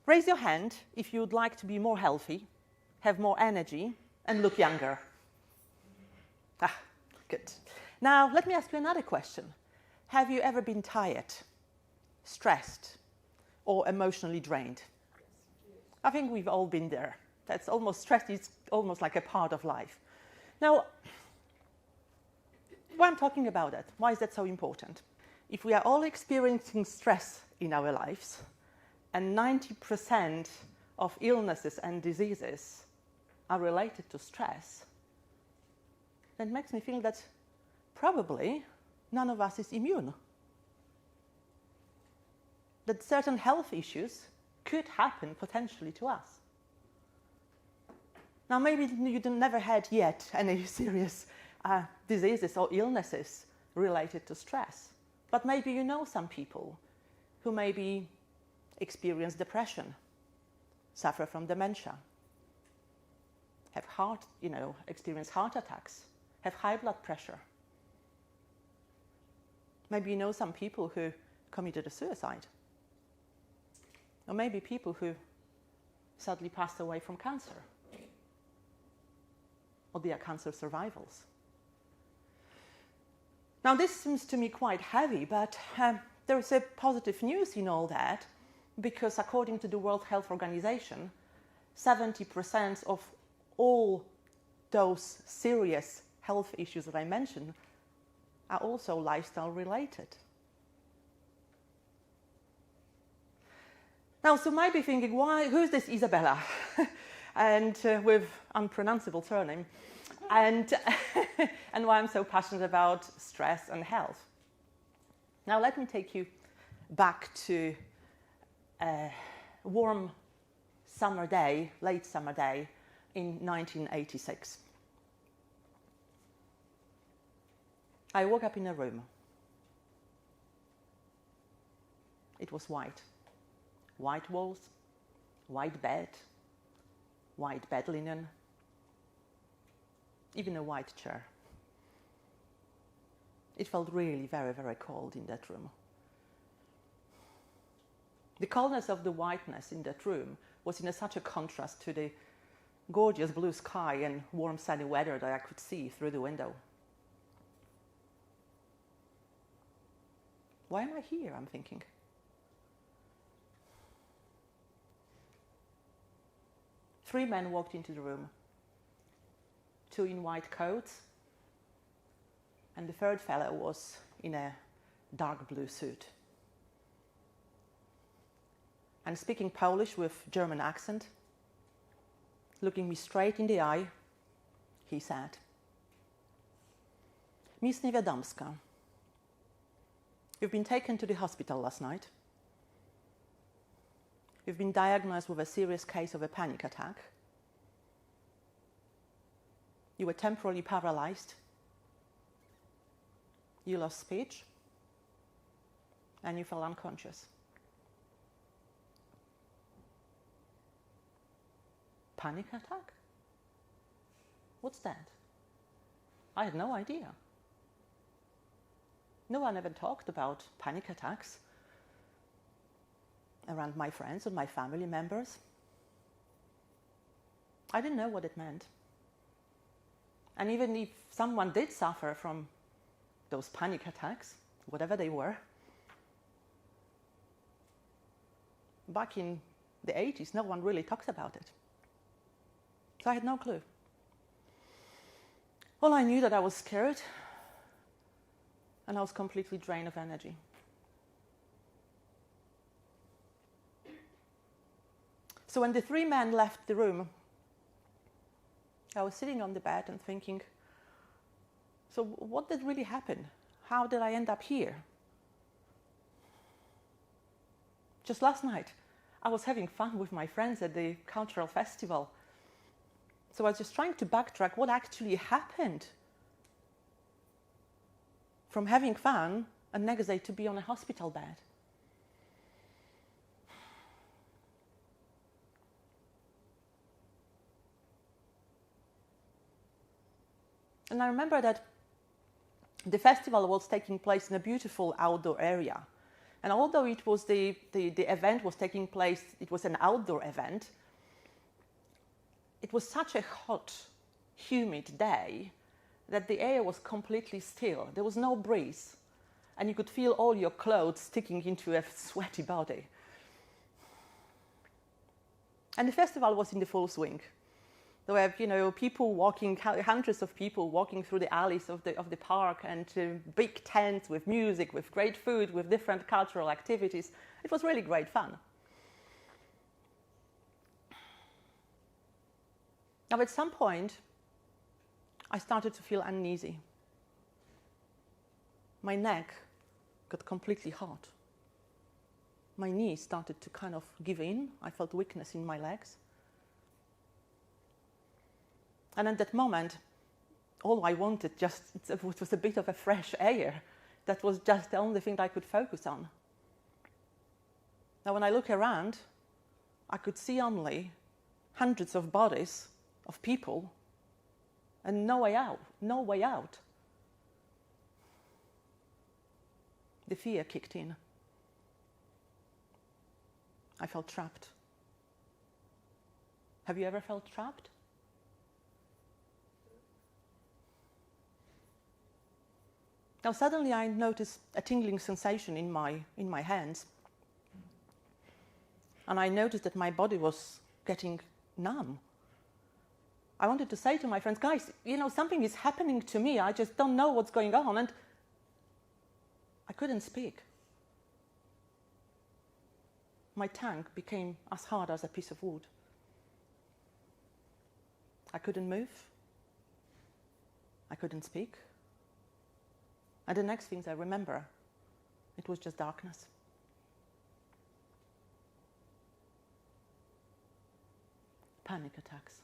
Raise your hand if you'd like to be more healthy, have more energy, and look younger. Ah, good. Now, let me ask you another question. Have you ever been tired, stressed, or emotionally drained? I think we've all been there. Stress is almost like a part of life. Now, why I'm talking about that? Why is that so important? If we are all experiencing stress in our lives, and 90% of illnesses and diseases are related to stress, that makes me feel that probably none of us is immune. That certain health issues could happen potentially to us. Now, maybe you never had yet any serious diseases or illnesses related to stress, but maybe you know some people who maybe experience depression, suffer from dementia, have experience heart attacks, have high blood pressure. Maybe you know some people who committed a suicide, or maybe people who sadly passed away from cancer, or they are cancer survivors. Now, this seems to me quite heavy, but there is a positive news in all that, because according to the World Health Organization, 70% of all those serious health issues that I mentioned are also lifestyle related. Now, so you might be thinking, who's this Izabella? And with unpronounceable surname, and why I'm so passionate about stress and health. Now, let me take you back to a warm summer day, late summer day in 1986. I woke up in a room. It was white. White walls, white bed, white bed linen, even a white chair. It felt really very, very cold in that room. The coldness of the whiteness in that room was in such a contrast to the gorgeous blue sky and warm sunny weather that I could see through the window. Why am I here? I'm thinking. Three men walked into the room, two in white coats, and the third fellow was in a dark blue suit. And speaking Polish with German accent, looking me straight in the eye, he said, "Miss Niewiadomska, you've been taken to the hospital last night. You've been diagnosed with a serious case of a panic attack. You were temporarily paralyzed. You lost speech, and you fell unconscious." Panic attack? What's that? I had no idea. No one ever talked about panic attacks around my friends and my family members. I didn't know what it meant. And even if someone did suffer from those panic attacks, whatever they were, back in the 80s, no one really talks about it. So I had no clue. All I knew that I was scared and I was completely drained of energy. So when the three men left the room, I was sitting on the bed and thinking, so what did really happen? How did I end up here? Just last night, I was having fun with my friends at the cultural festival. So I was just trying to backtrack what actually happened from having fun and next day to be on a hospital bed. And I remember that the festival was taking place in a beautiful outdoor area And although it was the event was taking place, it was an outdoor event, it was such a hot, humid day that the air was completely still. There was no breeze. And you could feel all your clothes sticking into a sweaty body. And the festival was in the full swing. There were, people walking, hundreds of people walking through the alleys of the park, and big tents with music, with great food, with different cultural activities. It was really great fun. Now, at some point, I started to feel uneasy. My neck got completely hot. My knees started to kind of give in. I felt weakness in my legs. And at that moment, all I wanted was a bit of a fresh air. That was just the only thing I could focus on. Now, when I look around, I could see only hundreds of bodies of people and no way out, no way out. The fear kicked in. I felt trapped. Have you ever felt trapped? Now suddenly I noticed a tingling sensation in my hands. And I noticed that my body was getting numb. I wanted to say to my friends, guys, something is happening to me. I just don't know what's going on. And I couldn't speak. My tongue became as hard as a piece of wood. I couldn't move. I couldn't speak. And the next things I remember, it was just darkness. Panic attacks.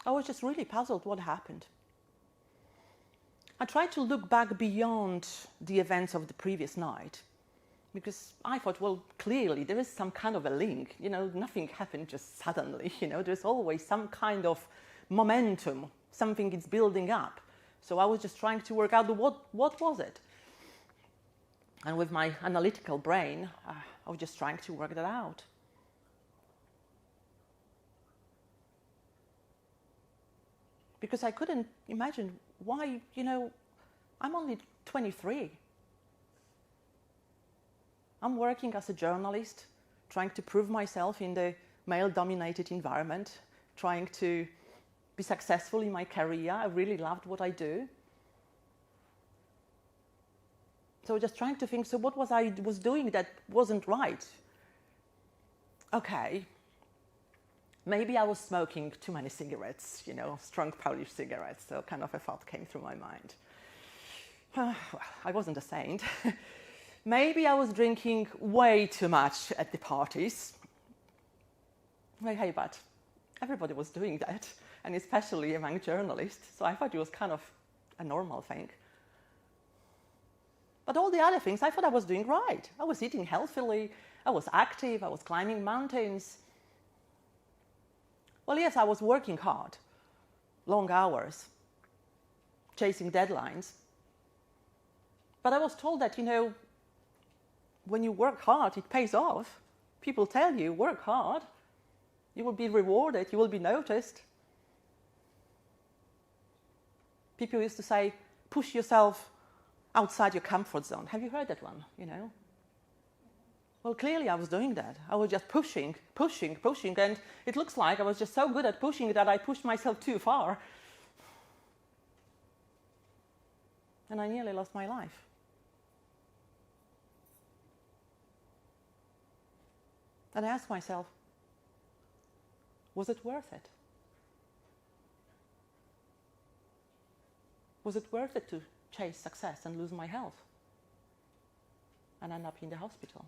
I was just really puzzled what happened. I tried to look back beyond the events of the previous night, because I thought, well, clearly there is some kind of a link. Nothing happened just suddenly. There's always some kind of momentum. Something is building up. So I was just trying to work out what was it. And with my analytical brain, I was just trying to work that out. Because I couldn't imagine why, I'm only 23. I'm working as a journalist, trying to prove myself in the male-dominated environment, trying to be successful in my career. I really loved what I do. So just trying to think, so what was I doing that wasn't right? Okay, maybe I was smoking too many cigarettes, strong Polish cigarettes, so kind of a thought came through my mind. Well, I wasn't a saint. Maybe I was drinking way too much at the parties. Hey, but everybody was doing that, and especially among journalists, so I thought it was kind of a normal thing. But all the other things, I thought I was doing right. I was eating healthily, I was active, I was climbing mountains. Well, yes, I was working hard, long hours, chasing deadlines. But I was told that, when you work hard, it pays off. People tell you, work hard, you will be rewarded, you will be noticed. People used to say, push yourself outside your comfort zone. Have you heard that one, Well, clearly I was doing that. I was just pushing, and it looks like I was just so good at pushing that I pushed myself too far. And I nearly lost my life. And I asked myself, was it worth it? Was it worth it to chase success and lose my health and end up in the hospital?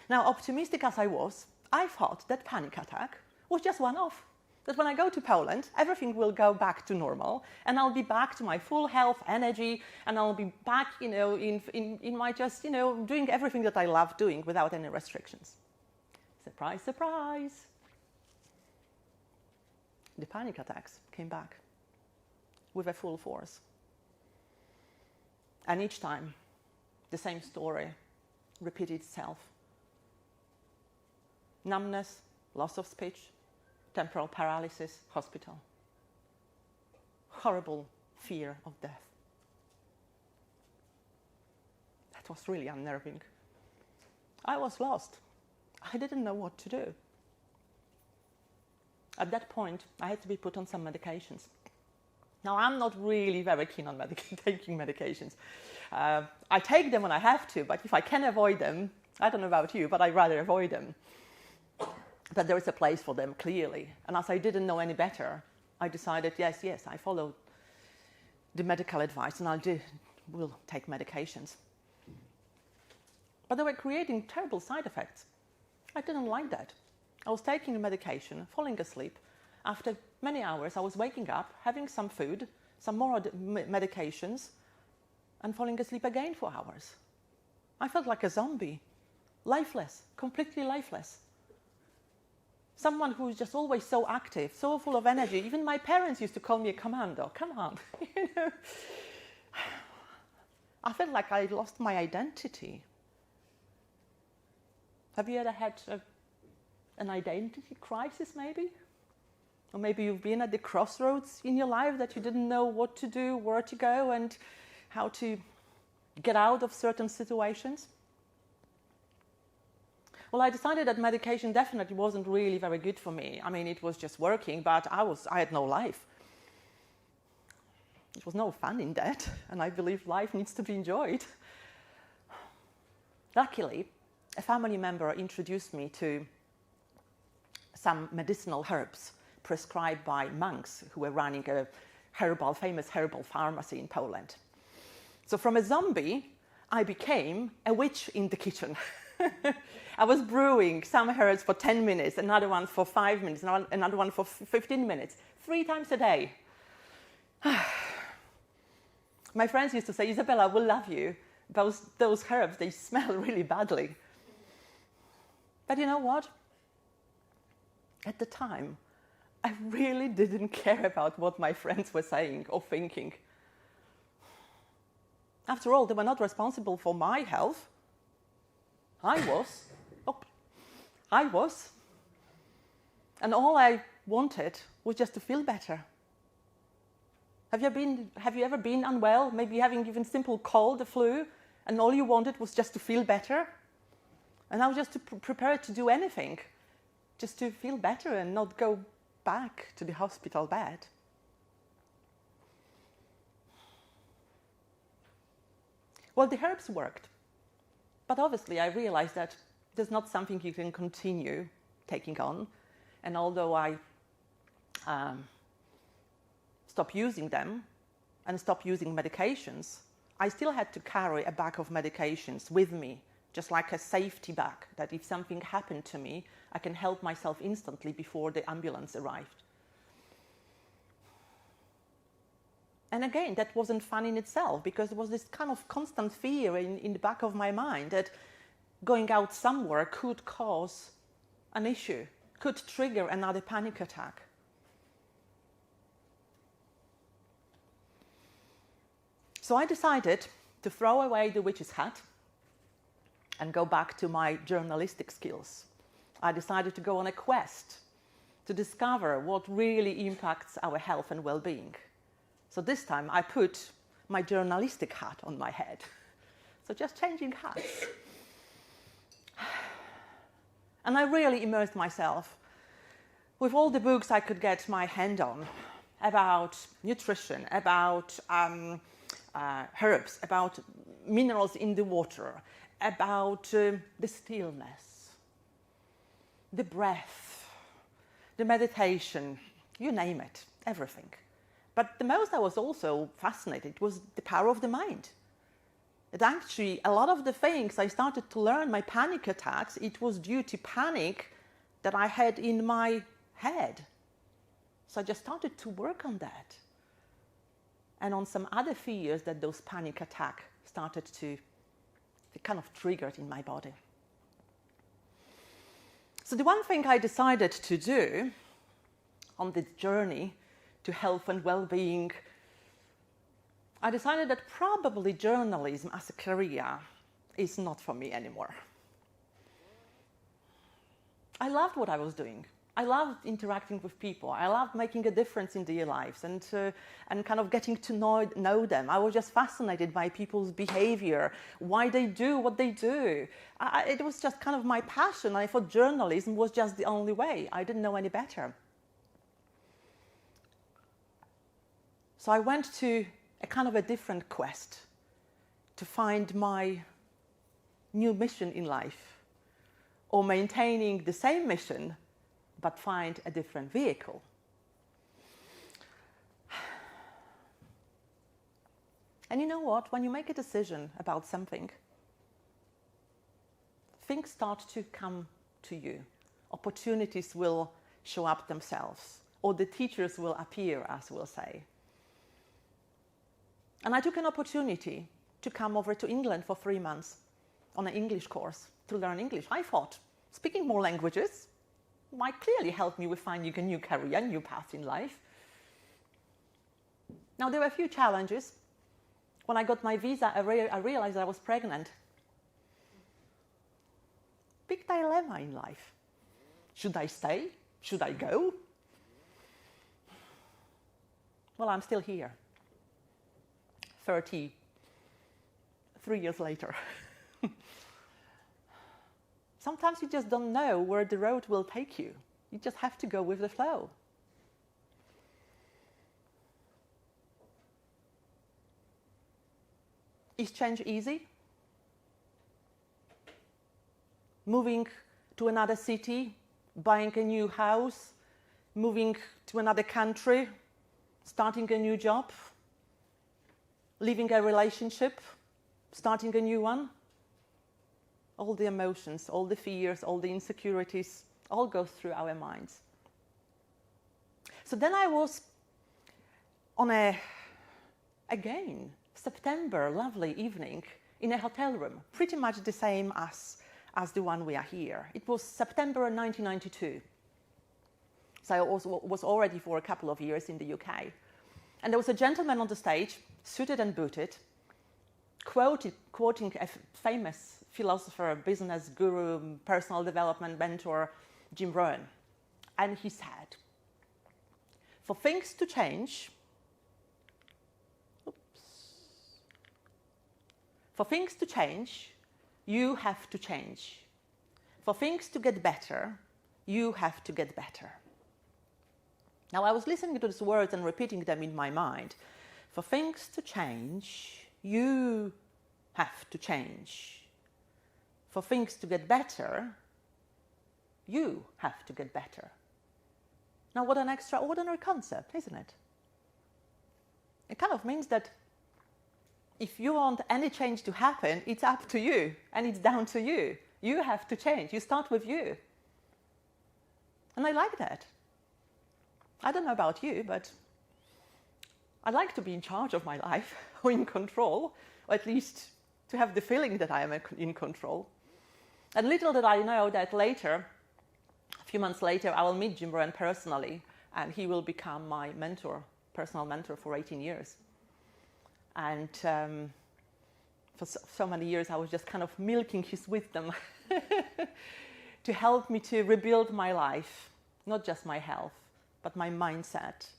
Now, optimistic as I was, I thought that panic attack was just one-off. That when I go to Poland, everything will go back to normal, and I'll be back to my full health, energy, and I'll be back, in my just, doing everything that I love doing without any restrictions. Surprise, surprise. The panic attacks came back with a full force. And each time, the same story repeated itself. Numbness, loss of speech, temporal paralysis, hospital. Horrible fear of death. That was really unnerving. I was lost. I didn't know what to do. At that point, I had to be put on some medications. Now, I'm not really very keen on taking medications. I take them when I have to, but if I can avoid them, I don't know about you, but I'd rather avoid them. But there is a place for them, clearly. And as I didn't know any better, I decided, yes, I followed the medical advice and will take medications. But they were creating terrible side effects. I didn't like that. I was taking the medication, falling asleep. After many hours, I was waking up, having some food, some more medications, and falling asleep again for hours. I felt like a zombie, lifeless, completely lifeless. Someone who was just always so active, so full of energy. Even my parents used to call me a commando. Come on, you know. I felt like I lost my identity. Have you ever had an identity crisis, maybe? Or maybe you've been at the crossroads in your life that you didn't know what to do, where to go, and how to get out of certain situations. Well, I decided that medication definitely wasn't really very good for me. I mean, it was just working, but I had no life. It was no fun in that, and I believe life needs to be enjoyed. Luckily, a family member introduced me to some medicinal herbs prescribed by monks who were running a famous herbal pharmacy in Poland. So from a zombie, I became a witch in the kitchen. I was brewing some herbs for 10 minutes, another one for 5 minutes, another one for 15 minutes, 3 times a day. My friends used to say, Izabella, I will love you. Those herbs, they smell really badly. But you know what? At the time, I really didn't care about what my friends were saying or thinking. After all, they were not responsible for my health. I was. And all I wanted was just to feel better. Have you ever been unwell, maybe having even simple cold, the flu, and all you wanted was just to feel better? And I was just prepared to do anything, just to feel better and not go back to the hospital bed. Well, the herbs worked. But obviously, I realized that there's not something you can continue taking on. And although I stopped using them and stopped using medications, I still had to carry a bag of medications with me, just like a safety bag, that if something happened to me, I can help myself instantly before the ambulance arrived. And again, that wasn't fun in itself, because there was this kind of constant fear in the back of my mind that going out somewhere could cause an issue, could trigger another panic attack. So I decided to throw away the witch's hat and go back to my journalistic skills. I decided to go on a quest to discover what really impacts our health and well-being. So this time I put my journalistic hat on my head. So just changing hats. And I really immersed myself with all the books I could get my hand on about nutrition, about herbs, about minerals in the water, about the stillness, the breath, the meditation, you name it, everything. But the most I was also fascinated was the power of the mind. It actually, a lot of the things I started to learn, my panic attacks, it was due to panic that I had in my head. So I just started to work on that. And on some other fears that those panic attacks started to kind of triggered in my body. So the one thing I decided to do on this journey to health and well-being, I decided that probably journalism as a career is not for me anymore. I loved what I was doing. I loved interacting with people. I loved making a difference in their lives and kind of getting to know them. I was just fascinated by people's behavior, why they do what they do. It was just kind of my passion. I thought journalism was just the only way. I didn't know any better. So I went to a kind of a different quest to find my new mission in life, or maintaining the same mission but find a different vehicle. And you know what? When you make a decision about something, things start to come to you. Opportunities will show up themselves, or the teachers will appear, as we'll say. And I took an opportunity to come over to England for 3 months on an English course to learn English. I thought speaking more languages might clearly help me with finding a new career, a new path in life. Now, there were a few challenges. When I got my visa, I realized I was pregnant. Big dilemma in life. Should I stay? Should I go? Well, I'm still here, 33 years later. Sometimes you just don't know where the road will take you. You just have to go with the flow. Is change easy? Moving to another city, buying a new house, moving to another country, starting a new job, leaving a relationship, starting a new one? All the emotions, all the fears, all the insecurities, all go through our minds. So then I was on again, September, lovely evening in a hotel room, pretty much the same as the one we are here. It was September 1992. So I was already for a couple of years in the UK. And there was a gentleman on the stage, suited and booted, quoting a famous philosopher, business guru, personal development mentor, Jim Rohn. And he said, for things to change, you have to change. For things to get better, you have to get better. Now, I was listening to these words and repeating them in my mind. For things to change, you have to change. For things to get better, you have to get better. Now, what an extraordinary concept, isn't it? It kind of means that if you want any change to happen, it's up to you, and it's down to you. You have to change. You start with you. And I like that. I don't know about you, but I like to be in charge of my life, or in control, or at least to have the feeling that I am in control. And little did I know that later, a few months later, I will meet Jim Rohn personally, and he will become my mentor, personal mentor for 18 years. And for so many years, I was just kind of milking his wisdom to help me to rebuild my life, not just my health, but my mindset,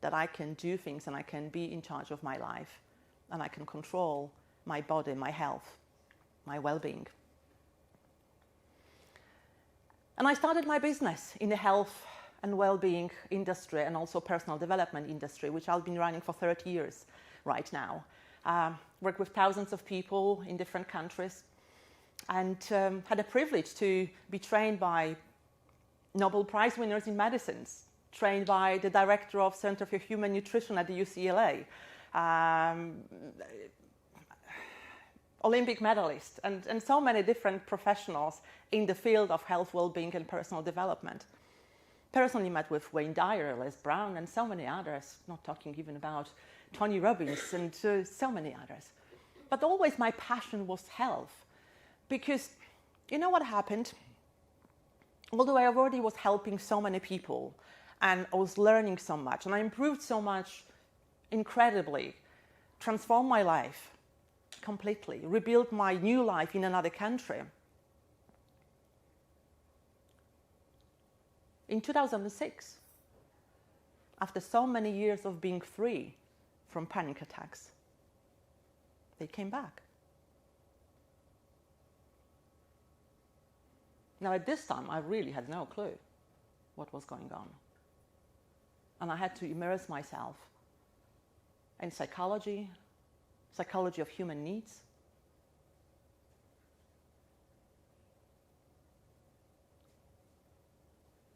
that I can do things and I can be in charge of my life and I can control my body, my health, my well-being. And I started my business in the health and well-being industry and also personal development industry, which I've been running for 30 years right now. Work with thousands of people in different countries and had a privilege to be trained by Nobel Prize winners in medicines, trained by the director of Center for Human Nutrition at the UCLA, Olympic medalist, and so many different professionals in the field of health, well-being, and personal development. Personally met with Wayne Dyer, Les Brown, and so many others, not talking even about Tony Robbins and so many others. But always my passion was health, because you know what happened? Although I already was helping so many people, and I was learning so much, and I improved so much incredibly, transformed my life completely, rebuilt my new life in another country. In 2006, after so many years of being free from panic attacks, they came back. Now, at this time, I really had no clue what was going on. And I had to immerse myself in psychology of human needs,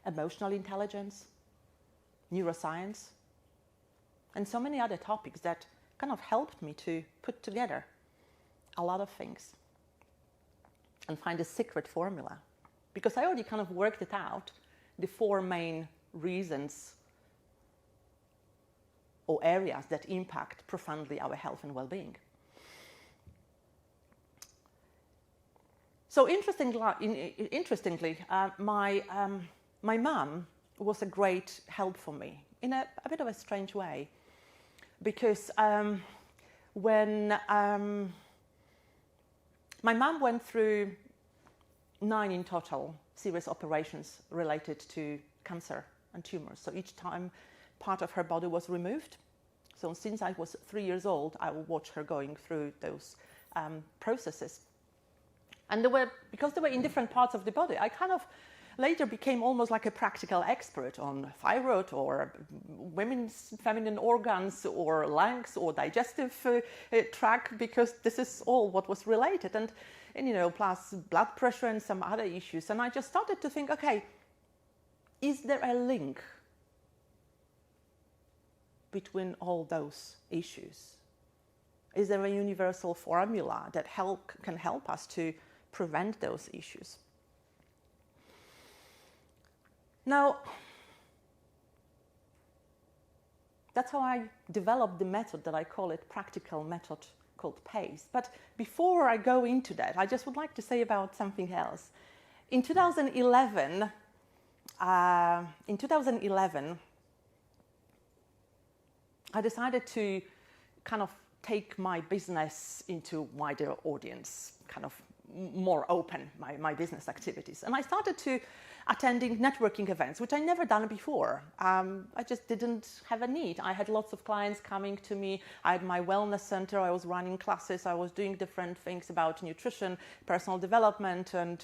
emotional intelligence, neuroscience, and so many other topics that kind of helped me to put together a lot of things and find a secret formula. Because I already kind of worked it out, the 4 main reasons or areas that impact profoundly our health and well-being. So interestingly, my mum was a great help for me in a bit of a strange way, because when my mum went through 9 in total serious operations related to cancer and tumors. So each time part of her body was removed. So since I was 3 years old, I would watch her going through those processes. And because they were in different parts of the body, I kind of later became almost like a practical expert on thyroid or women's feminine organs or lungs or digestive tract, because this is all what was related. And plus blood pressure and some other issues. And I just started to think, okay, is there a link between all those issues? Is there a universal formula that can help us to prevent those issues? Now, that's how I developed the method that I call it practical method called PACE. But before I go into that, I just would like to say about something else. In 2011, I decided to kind of take my business into wider audience, kind of more open, my business activities. And I started to attending networking events, which I never done before. I just didn't have a need. I had lots of clients coming to me. I had my wellness center. I was running classes. I was doing different things about nutrition, personal development, and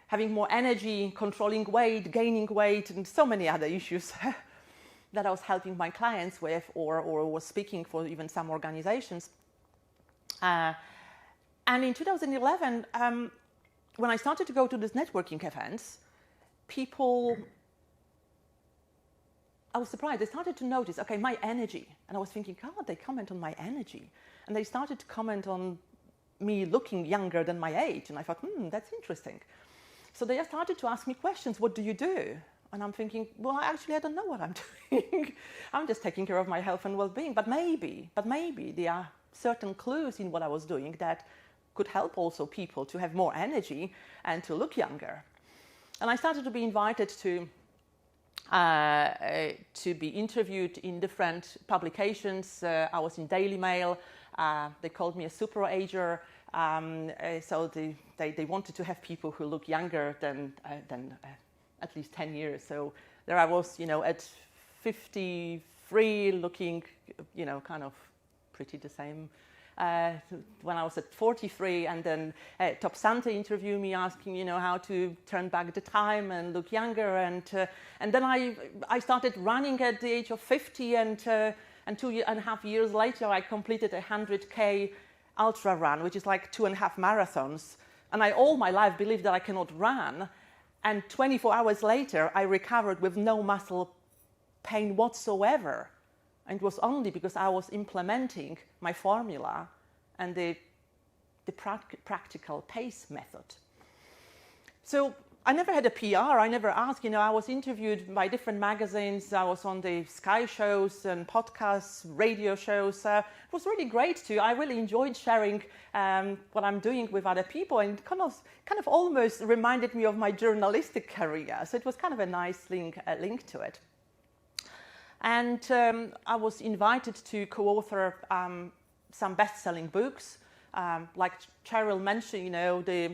having more energy, controlling weight, gaining weight, and so many other issues that I was helping my clients with, or was speaking for even some organizations. And in 2011, when I started to go to these networking events, I was surprised. They started to notice, okay, my energy. And I was thinking, God, they comment on my energy. And they started to comment on me looking younger than my age. And I thought, that's interesting. So they started to ask me questions. What do you do? And I'm thinking, well, actually, I don't know what I'm doing. I'm just taking care of my health and well-being. But maybe there are certain clues in what I was doing that could help also people to have more energy and to look younger. And I started to be invited to be interviewed in different publications. I was in Daily Mail. They called me a super-ager. So they wanted to have people who look younger than at least 10 years. So there I was, at 53, looking, kind of pretty the same. When I was at 43, and then Top Santa interviewed me asking, how to turn back the time and look younger. And then I started running at the age of 50, and 2.5 years later, I completed a 100K ultra run, which is like 2.5 marathons. And I all my life believed that I cannot run. And 24 hours later, I recovered with no muscle pain whatsoever. And it was only because I was implementing my formula and the practical PACE method. So I never had a PR. I never asked. I was interviewed by different magazines. I was on the Sky shows and podcasts, radio shows. It was really great too. I really enjoyed sharing what I'm doing with other people, and kind of almost reminded me of my journalistic career. So it was kind of a nice link to it. And I was invited to co-author some best-selling books, like Cheryl mentioned, the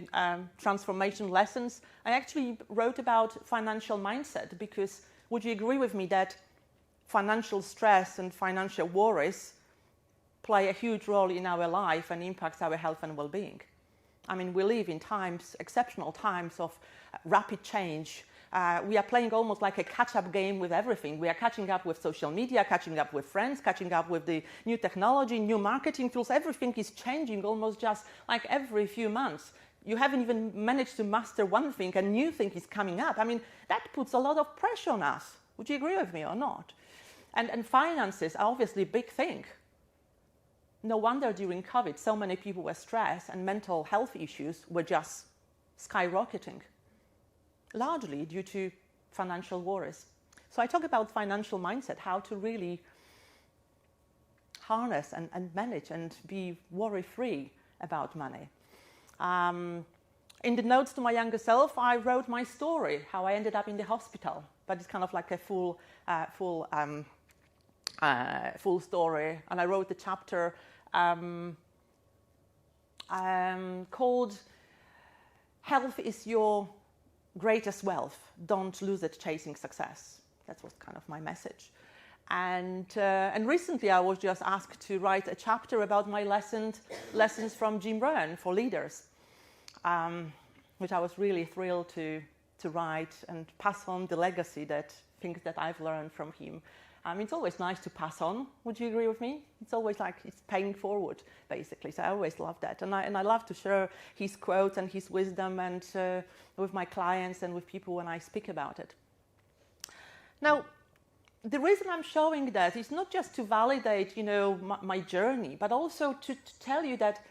transformation lessons. I actually wrote about financial mindset because would you agree with me that financial stress and financial worries play a huge role in our life and impacts our health and well-being? I mean, we live in times, exceptional times of rapid change. We are playing almost like a catch-up game with everything. We are catching up with social media, catching up with friends, catching up with the new technology, new marketing tools. Everything is changing almost just like every few months. You haven't even managed to master one thing, a new thing is coming up. I mean, that puts a lot of pressure on us. Would you agree with me or not? And finances are obviously a big thing. No wonder during COVID, so many people were stressed and mental health issues were just skyrocketing, largely due to financial worries. So I talk about financial mindset, how to really harness and manage and be worry-free about money. In the notes to my younger self, I wrote my story, how I ended up in the hospital, but it's kind of like a full story. And I wrote the chapter called "Health is Your Greatest Wealth. Don't lose it chasing success." That was kind of my message. And recently I was just asked to write a chapter about my lessons from Jim Rohn for leaders, which I was really thrilled to write and pass on the legacy, things that I've learned from him. It's always nice to pass on. Would you agree with me? It's always like it's paying forward, basically. So I always love that. And I love to share his quotes and his wisdom and with my clients and with people when I speak about it. Now, the reason I'm showing that is not just to validate, my journey, but also to tell you that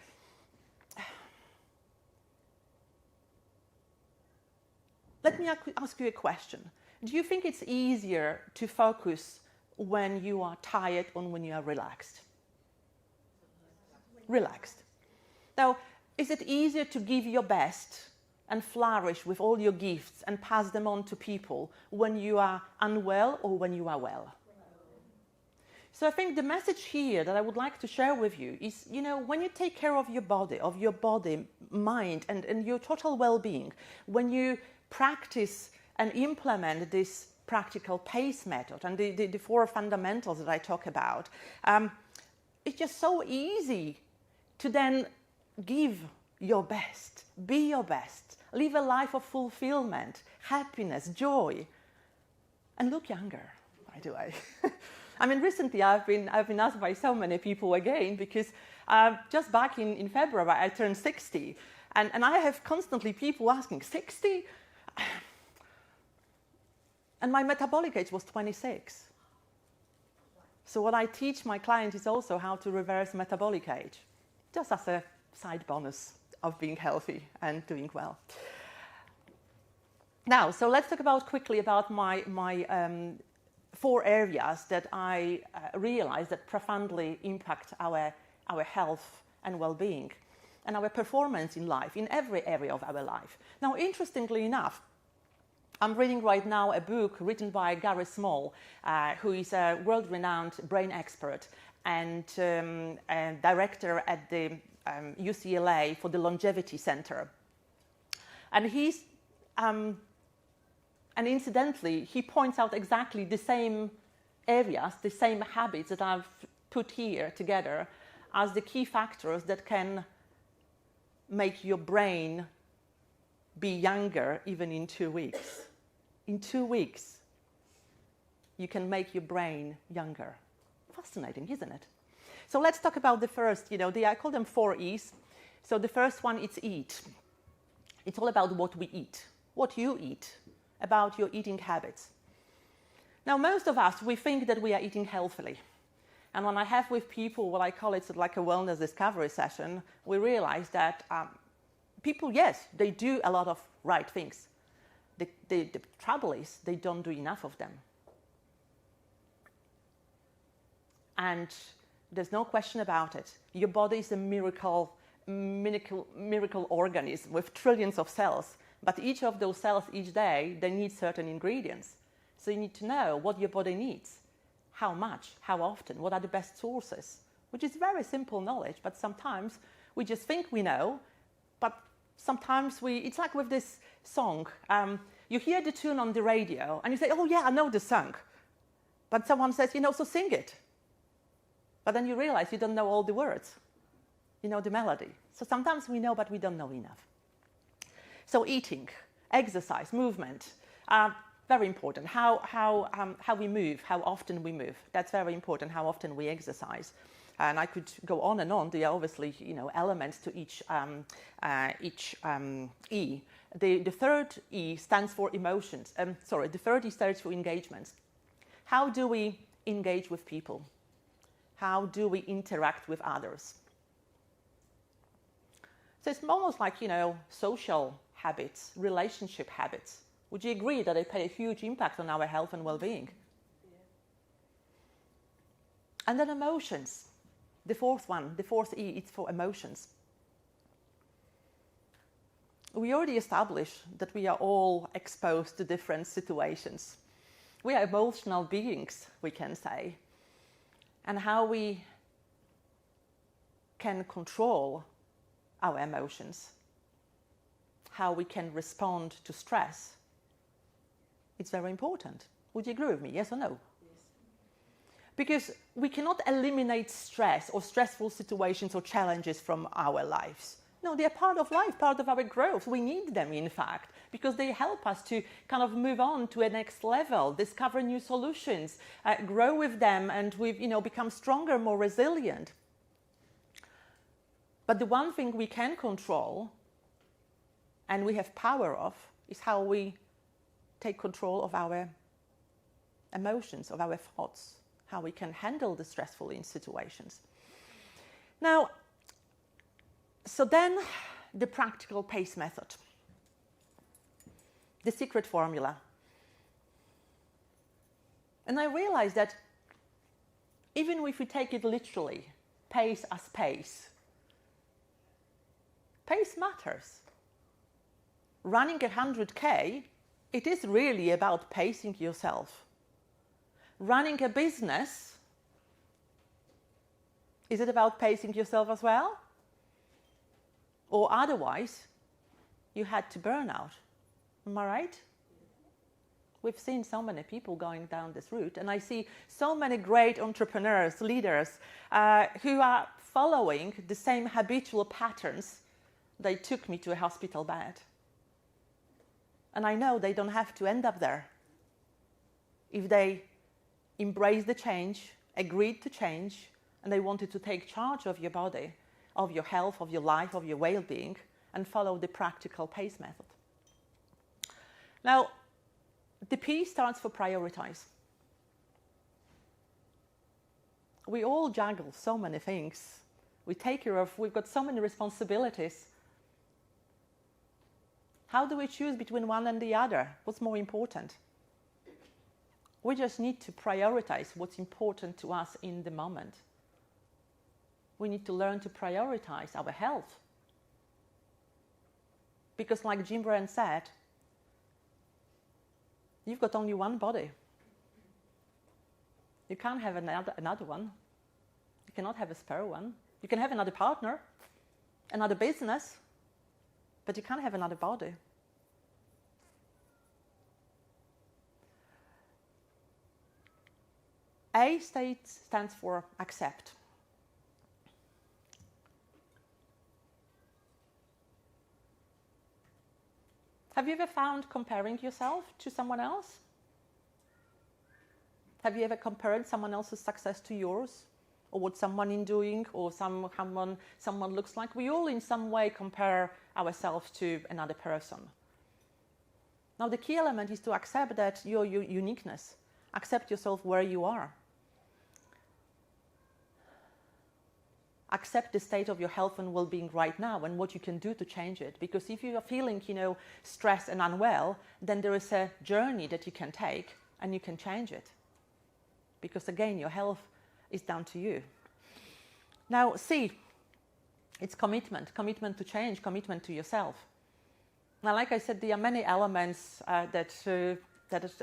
let me ask you a question. Do you think it's easier to focus when you are tired or when you are relaxed? Relaxed. Now, is it easier to give your best and flourish with all your gifts and pass them on to people when you are unwell or when you are well? So I think the message here that I would like to share with you is, when you take care of your body, mind, and your total well-being, when you practice and implement this practical PACE method and the 4 fundamentals that I talk about, it's just so easy to then give your best, be your best, live a life of fulfillment, happiness, joy, and look younger, by the way. I mean, recently I've been asked by so many people again because just back in February I turned 60, and I have constantly people asking, 60? And my metabolic age was 26. So what I teach my clients is also how to reverse metabolic age, just as a side bonus of being healthy and doing well. Now, so let's talk quickly about my 4 areas that I realize that profoundly impact our health and well-being and our performance in life, in every area of our life. Now, interestingly enough, I'm reading right now a book written by Gary Small, who is a world-renowned brain expert and director at the UCLA for the Longevity Center. And and incidentally, he points out exactly the same areas, the same habits that I've put here together as the key factors that can make your brain be younger even in 2 weeks. In 2 weeks, you can make your brain younger. Fascinating, isn't it? So let's talk about the first, I call them 4 E's. So the first one is eat. It's all about what we eat, what you eat, about your eating habits. Now, most of us, we think that we are eating healthily. And when I have with people what I call it like a wellness discovery session, we realize that people, yes, they do a lot of right things. The trouble is they don't do enough of them. And there's no question about it. Your body is a miracle organism with trillions of cells. But each of those cells each day, they need certain ingredients. So you need to know what your body needs, how much, how often, what are the best sources, which is very simple knowledge, but sometimes we just think we know, but sometimes it's like with this song. You hear the tune on the radio and you say, oh yeah, I know the song. But someone says, so sing it. But then you realize you don't know all the words. You know the melody. So sometimes we know, but we don't know enough. So eating, exercise, movement, very important. How we move, how often we move. That's very important, how often we exercise. And I could go on and on. There are obviously, elements to each E. The third E stands for emotions. The third E stands for engagements. How do we engage with people? How do we interact with others? So it's almost like, social habits, relationship habits. Would you agree that they play a huge impact on our health and well-being? Yeah. And then emotions. The fourth E, it's for emotions. We already established that we are all exposed to different situations. We are emotional beings, we can say. And how we can control our emotions, how we can respond to stress, it's very important. Would you agree with me, yes or no? Yes. Because we cannot eliminate stress or stressful situations or challenges from our lives. No, they're part of life, part of our growth. We need them, in fact, because they help us to kind of move on to a next level, discover new solutions, grow with them, and we've, become stronger, more resilient. But the one thing we can control, and we have power of, is how we take control of our emotions, of our thoughts, how we can handle the stressful situations. Now, so then the practical PACE method, the secret formula. And I realized that even if we take it literally, pace as pace, pace matters. Running 100K, it is really about pacing yourself. Running a business, is it about pacing yourself as well? Or otherwise, you had to burn out. Am I right? We've seen so many people going down this route, and I see so many great entrepreneurs, leaders, who are following the same habitual patterns. They took me to a hospital bed. And I know they don't have to end up there. If they embraced the change, agreed to change, and they wanted to take charge of your body, of your health, of your life, of your well-being, and follow the practical PACE method. Now, the P stands for prioritize. We all juggle so many things. We've got so many responsibilities. How do we choose between one and the other? What's more important? We just need to prioritize what's important to us in the moment. We need to learn to prioritize our health. Because like Jim Brown said, you've got only one body. You can't have another one. You cannot have a spare one. You can have another partner, another business, but you can't have another body. A stands for accept. Have you ever found comparing yourself to someone else? Have you ever compared someone else's success to yours? Or what someone is doing, or someone looks like? We all in some way compare ourselves to another person. Now the key element is to accept that your uniqueness. Accept yourself where you are. Accept the state of your health and well-being right now and what you can do to change it. Because if you are feeling, stressed and unwell, then there is a journey that you can take and you can change it. Because again, your health is down to you. Now, C, it's commitment. Commitment to change, commitment to yourself. Now, like I said, there are many elements that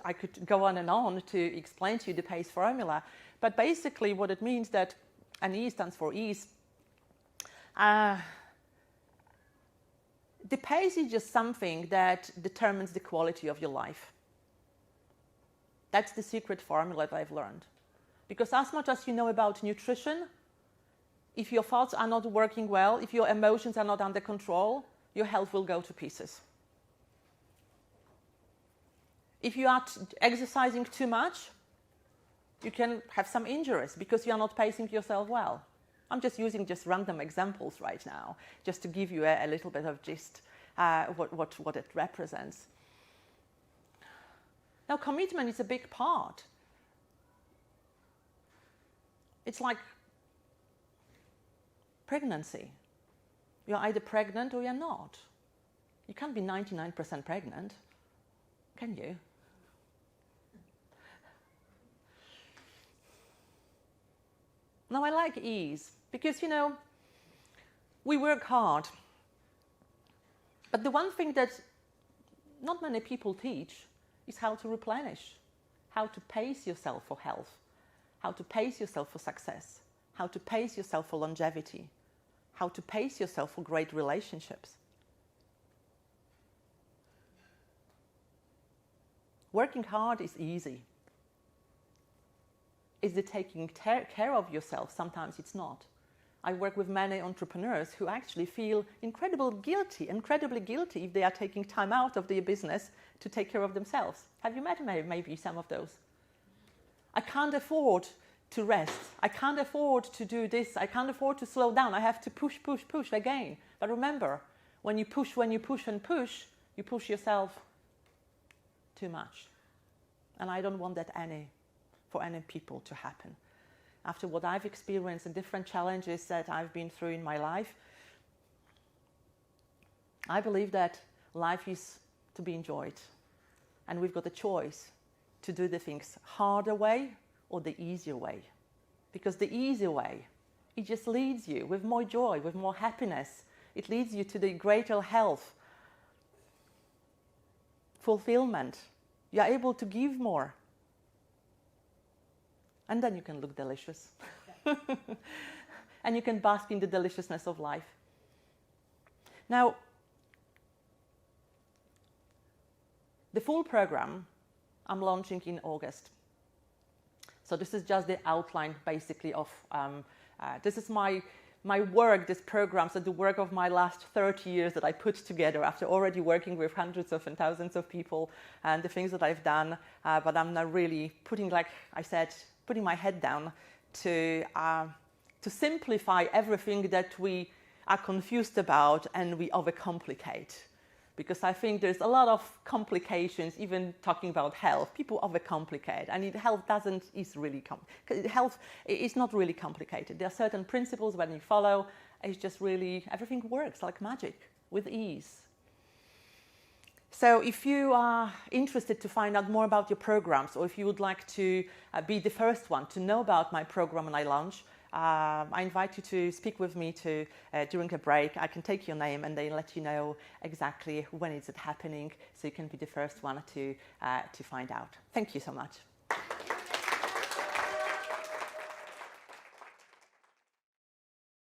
I could go on and on to explain to you the PACE formula. But basically what it means that, and E stands for ease, the PACE is just something that determines the quality of your life. That's the secret formula that I've learned. Because as much as you know about nutrition, if your thoughts are not working well, if your emotions are not under control, your health will go to pieces. If you are exercising too much, you can have some injuries because you are not pacing yourself well. I'm just using just random examples right now, just to give you a little bit of gist what it represents. Now, commitment is a big part. It's like pregnancy. You're either pregnant or you're not. You can't be 99% pregnant, can you? Now, I like ease because, you know, we work hard. But the one thing that not many people teach is how to replenish, how to pace yourself for health, how to pace yourself for success, how to pace yourself for longevity, how to pace yourself for great relationships. Working hard is easy. Is it taking care of yourself? Sometimes it's not. I work with many entrepreneurs who actually feel incredibly guilty if they are taking time out of their business to take care of themselves. Have you met maybe some of those? I can't afford to rest. I can't afford to do this. I can't afford to slow down. I have to push again. But remember, when you push and push, you push yourself too much. And I don't want that for any people to happen. After what I've experienced and different challenges that I've been through in my life, I believe that life is to be enjoyed. And we've got a choice to do the things harder way or the easier way. Because the easier way, it just leads you with more joy, with more happiness. It leads you to the greater health, fulfillment. You're able to give more. And then you can look delicious. And you can bask in the deliciousness of life. Now, the full program I'm launching in August. So this is just the outline, basically, of this is my work, this program, so the work of my last 30 years that I put together after already working with hundreds of and thousands of people and the things that I've done. But I'm now really putting, like I said, putting my head down to simplify everything that we are confused about and we overcomplicate. Because I think there's a lot of complications, even talking about health. People overcomplicate, and health is not really complicated. There are certain principles when you follow, it's just really, everything works like magic, with ease. So if you are interested to find out more about your programs, or if you would like to be the first one to know about my program when I launch, I invite you to speak with me during a break. I can take your name and they let you know exactly when is it happening, so you can be the first one to find out. Thank you so much.